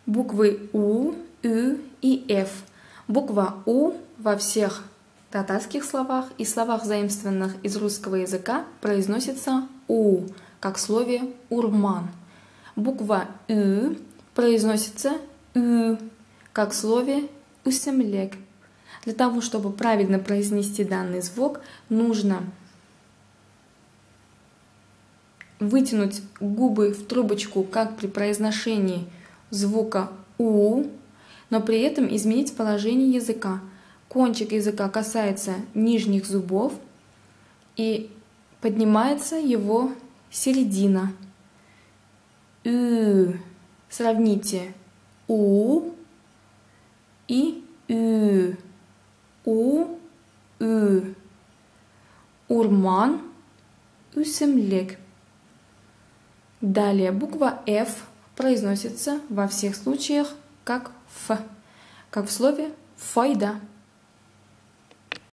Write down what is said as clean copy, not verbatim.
Буквы У, Ü и F. Буква У во всех татарских словах и словах, заимствованных из русского языка, произносится У, как в слове урман. Буква Ü произносится Ü, как в слове үсемлек. Для того, чтобы правильно произнести данный звук, нужно вытянуть губы в трубочку, как при произношении звука У, но при этом изменить положение языка. Кончик языка касается нижних зубов и поднимается его середина. Ü. Сравните У и Ü. У, Ü. Урман, үсемлек. Далее буква F произносится во всех случаях как Ф, как в слове файда.